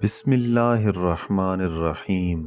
بسم اللہ الرحمن الرحیم۔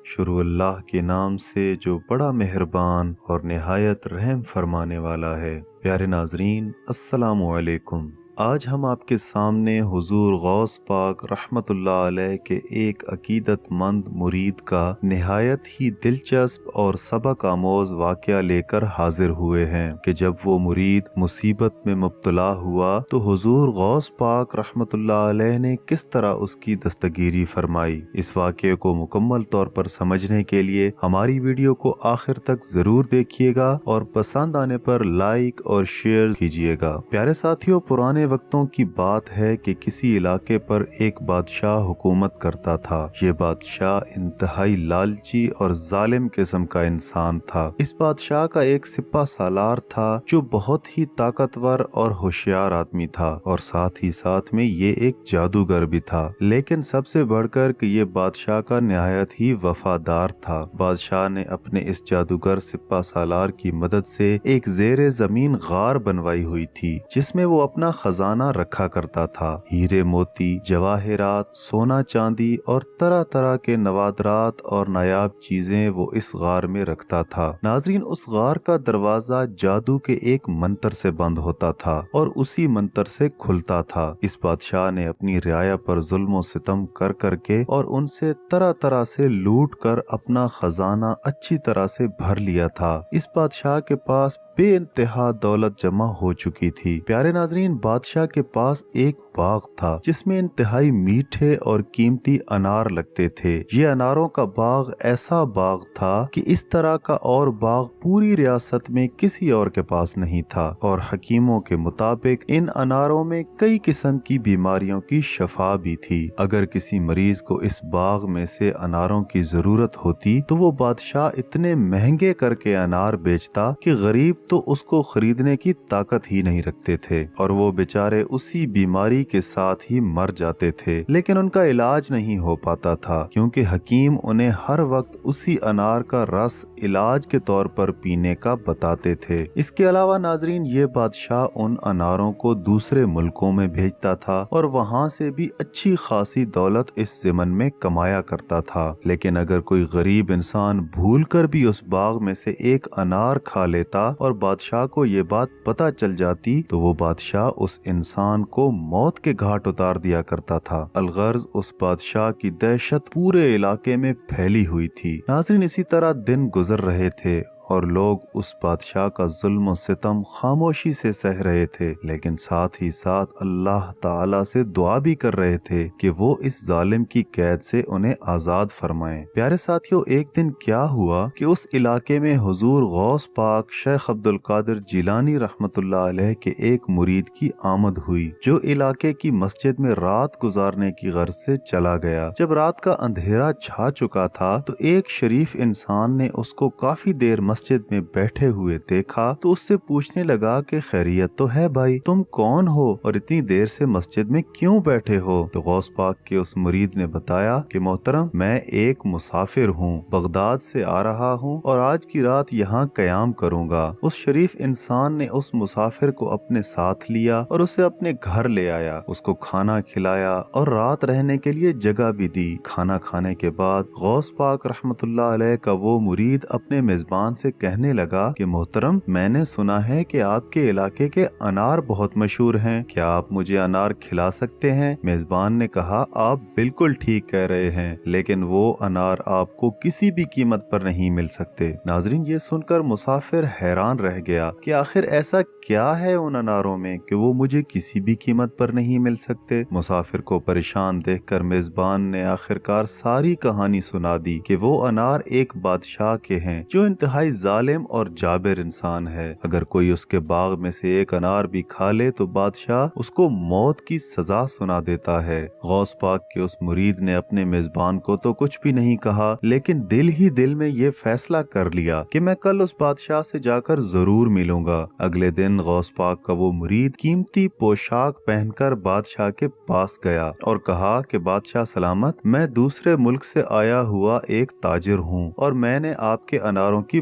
شروع اللہ کے نام سے جو بڑا مہربان اور نہایت رحم فرمانے والا ہے۔ پیارے ناظرین، السلام علیکم۔ آج ہم آپ کے سامنے حضور غوث پاک رحمت اللہ علیہ کے ایک عقیدت مند مرید کا نہایت ہی دلچسپ اور سبق آموز واقعہ لے کر حاضر ہوئے ہیں کہ جب وہ مرید مصیبت میں مبتلا ہوا تو حضور غوث پاک رحمت اللہ علیہ نے کس طرح اس کی دستگیری فرمائی۔ اس واقعے کو مکمل طور پر سمجھنے کے لیے ہماری ویڈیو کو آخر تک ضرور دیکھیے گا اور پسند آنے پر لائک اور شیئر کیجیے گا۔ پیارے ساتھیوں، پرانے وقتوں کی بات ہے کہ کسی علاقے پر ایک بادشاہ حکومت کرتا تھا۔ یہ بادشاہ انتہائی لالچی اور ظالم قسم کا انسان تھا۔ اس بادشاہ کا ایک سپہ سالار تھا جو بہت ہی طاقتور اور ہوشیار آدمی تھا، اور ساتھ ہی ساتھ میں یہ ایک جادوگر بھی تھا، لیکن سب سے بڑھ کر کہ یہ بادشاہ کا نہایت ہی وفادار تھا۔ بادشاہ نے اپنے اس جادوگر سپہ سالار کی مدد سے ایک زیر زمین غار بنوائی ہوئی تھی جس میں وہ اپنا خزانہ رکھا کرتا تھا۔ ہیرے موتی، جواہرات، سونا چاندی اور طرح طرح کے نوادرات اور نایاب چیزیں وہ اس غار میں رکھتا تھا۔ ناظرین، اس غار کا دروازہ جادو کے ایک منتر سے بند ہوتا تھا اور اسی منتر سے کھلتا تھا۔ اس بادشاہ نے اپنی رعایا پر ظلم و ستم کر کر کے اور ان سے طرح طرح سے لوٹ کر اپنا خزانہ اچھی طرح سے بھر لیا تھا۔ اس بادشاہ کے پاس بے انتہا دولت جمع ہو چکی تھی۔ پیارے ناظرین، بادشاہ کے پاس ایک باغ تھا جس میں انتہائی میٹھے اور قیمتی انار لگتے تھے۔ یہ اناروں کا باغ ایسا باغ تھا کہ اس طرح کا اور باغ پوری ریاست میں کسی اور کے پاس نہیں تھا، اور حکیموں کے مطابق ان اناروں میں کئی قسم کی بیماریوں کی شفا بھی تھی۔ اگر کسی مریض کو اس باغ میں سے اناروں کی ضرورت ہوتی تو وہ بادشاہ اتنے مہنگے کر کے انار بیچتا کہ غریب تو اس کو خریدنے کی طاقت ہی نہیں رکھتے تھے، اور وہ بیچارے اسی بیماری کے ساتھ ہی مر جاتے تھے، لیکن ان کا علاج نہیں ہو پاتا تھا کیونکہ حکیم انہیں ہر وقت اسی انار کا رس علاج کے طور پر پینے کا بتاتے تھے۔ اس کے علاوہ ناظرین، یہ بادشاہ ان اناروں کو دوسرے ملکوں میں بھیجتا تھا اور وہاں سے بھی اچھی خاصی دولت اس ضمن میں کمایا کرتا تھا۔ لیکن اگر کوئی غریب انسان بھول کر بھی اس باغ میں سے ایک انار کھا لیتا اور بادشاہ کو یہ بات پتہ چل جاتی تو وہ بادشاہ اس انسان کو موت کے گھاٹ اتار دیا کرتا تھا۔ الغرض اس بادشاہ کی دہشت پورے علاقے میں پھیلی ہوئی تھی۔ ناظرین، اسی طرح دن گزر رہے تھے اور لوگ اس بادشاہ کا ظلم و ستم خاموشی سے سہ رہے تھے، لیکن ساتھ ہی ساتھ اللہ تعالیٰ سے دعا بھی کر رہے تھے کہ وہ اس ظالم کی قید سے انہیں آزاد فرمائیں۔ پیارے ساتھیوں، ایک دن کیا ہوا کہ اس علاقے میں حضور غوث پاک شیخ عبد القادر جیلانی رحمت اللہ علیہ کے ایک مرید کی آمد ہوئی جو علاقے کی مسجد میں رات گزارنے کی غرض سے چلا گیا۔ جب رات کا اندھیرا چھا چکا تھا تو ایک شریف انسان نے اس کو کافی دیر مسجد میں بیٹھے ہوئے دیکھا تو اس سے پوچھنے لگا کہ خیریت تو ہے بھائی، تم کون ہو اور اتنی دیر سے مسجد میں کیوں بیٹھے ہو؟ تو غوث پاک کے اس مرید نے بتایا کہ محترم، میں ایک مسافر ہوں، بغداد سے آ رہا ہوں اور آج کی رات یہاں قیام کروں گا۔ اس شریف انسان نے اس مسافر کو اپنے ساتھ لیا اور اسے اپنے گھر لے آیا، اس کو کھانا کھلایا اور رات رہنے کے لیے جگہ بھی دی۔ کھانا کھانے کے بعد غوث پاک رحمت اللہ علیہ کا وہ مرید اپنے میزبان سے کہنے لگا کہ محترم، میں نے سنا ہے کہ آپ کے علاقے کے انار بہت مشہور ہیں، کیا آپ مجھے انار کھلا سکتے ہیں؟ میزبان نے کہا، آپ بالکل ٹھیک کہہ رہے ہیں، لیکن وہ انار آپ کو کسی بھی قیمت پر نہیں مل سکتے۔ ناظرین، یہ سن کر مسافر حیران رہ گیا کہ آخر ایسا کیا ہے ان اناروں میں کہ وہ مجھے کسی بھی قیمت پر نہیں مل سکتے۔ مسافر کو پریشان دیکھ کر میزبان نے آخرکار ساری کہانی سنا دی کہ وہ انار ایک بادشاہ کے ہیں جو انتہائی ظالم اور جابر انسان ہے۔ اگر کوئی اس کے باغ میں سے ایک انار بھی کھا لے تو بادشاہ اس کو موت کی سزا سنا دیتا ہے۔ غوث پاک کے اس مرید نے اپنے میزبان کو تو کچھ بھی نہیں کہا، لیکن دل ہی دل میں یہ فیصلہ کر لیا کہ میں کل اس بادشاہ سے جا کر ضرور ملوں گا۔ اگلے دن غوث پاک کا وہ مرید قیمتی پوشاک پہن کر بادشاہ کے پاس گیا اور کہا کہ بادشاہ سلامت، میں دوسرے ملک سے آیا ہوا ایک تاجر ہوں اور میں نے آپ کے اناروں کی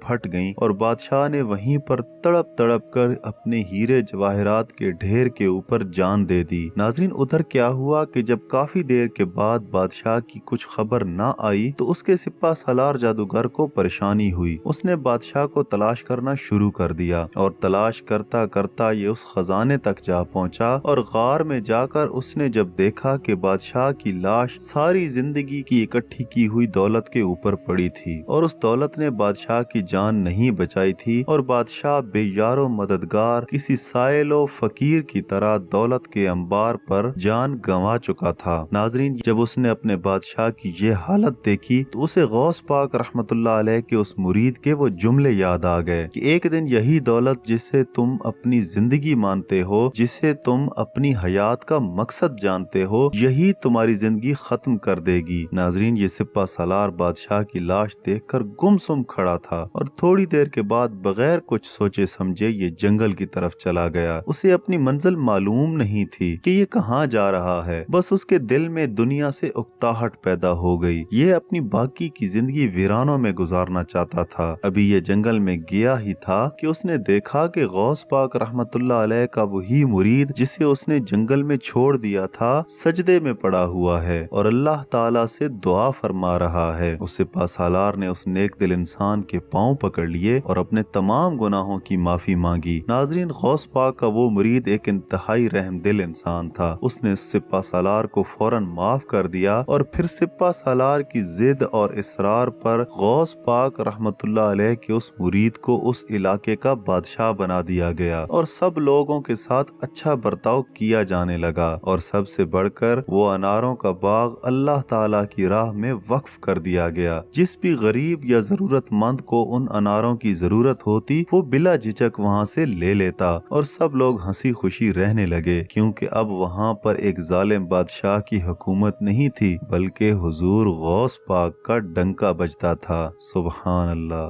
پھٹ گئیں اور بادشاہ نے وہیں پر تڑپ تڑپ کر اپنے ہیرے جواہرات کے ڈھیر کے اوپر جان دے دی۔ ناظرین، ادھر کیا ہوا کہ جب کافی دیر کے بعد بادشاہ کی کچھ خبر نہ آئی تو اس کے سپہ سالار جادوگر کو پریشانی ہوئی۔ اس نے بادشاہ کو تلاش کرنا شروع کر دیا اور تلاش کرتا کرتا یہ اس خزانے تک جا پہنچا اور غار میں جا کر اس نے جب دیکھا کہ بادشاہ کی لاش ساری زندگی کی اکٹھی کی ہوئی دولت کے اوپر پڑی تھی اور اس دولت نے بادشاہ کی جان نہیں بچائی تھی اور بادشاہ بے یار و مددگار کسی سائل و فقیر کی طرح دولت کے انبار پر جان گنوا چکا تھا۔ ناظرین، جب اس نے اپنے بادشاہ کی یہ حالت دیکھی تو اسے غوث پاک رحمت اللہ علیہ کے اس مرید کے وہ جملے یاد آ گئے کہ ایک دن یہی دولت جسے تم اپنی زندگی مانتے ہو، جسے تم اپنی حیات کا مقصد جانتے ہو، یہی تمہاری زندگی ختم کر دے گی۔ ناظرین، یہ سپہ سالار بادشاہ کی لاش دیکھ کر گم سم کھڑا تھا اور تھوڑی دیر کے بعد بغیر کچھ سوچے سمجھے یہ جنگل کی طرف چلا گیا۔ اسے اپنی منزل معلوم نہیں تھی کہ یہ کہاں جا رہا ہے، بس اس کے دل میں دنیا سے اکتاہٹ پیدا ہو گئی۔ یہ اپنی باقی کی زندگی ویرانوں میں گزارنا چاہتا تھا۔ ابھی یہ جنگل میں گیا ہی تھا کہ اس نے دیکھا کہ غوث پاک رحمت اللہ علیہ کا وہی مرید جسے اس نے جنگل میں چھوڑ دیا تھا سجدے میں پڑا ہوا ہے اور اللہ تعالیٰ سے دعا فرما رہا ہے۔ اس سپہ سالار نے اس نیک دل انسان کے پاؤں پکڑ لیے اور اپنے تمام گناہوں کی معافی مانگی۔ ناظرین، غوث پاک کا وہ مرید ایک انتہائی رحم دل انسان تھا۔ اس نے اس سپہ سالار کو فوراً معاف کر دیا اور پھر سپہ سالار کی ضد اور اصرار پر غوث پاک رحمت اللہ علیہ کے اس مرید کو اس علاقے کا بادشاہ بنا دیا گیا اور سب لوگوں کے ساتھ اچھا برتاؤ کیا جانے لگا اور سب سے بڑھ کر وہ اناروں کا باغ اللہ تعالیٰ کی راہ میں وقف کر دیا گیا۔ جس بھی غریب یا ضرورت مند کو ان اناروں کی ضرورت ہوتی وہ بلا جھجک وہاں سے لے لیتا اور سب لوگ ہنسی خوشی رہنے لگے، کیونکہ اب وہاں پر ایک ظالم بادشاہ کی حکومت نہیں تھی بلکہ حضور غوث پاک کا ڈنکا بجتا تھا۔ سبحان اللہ۔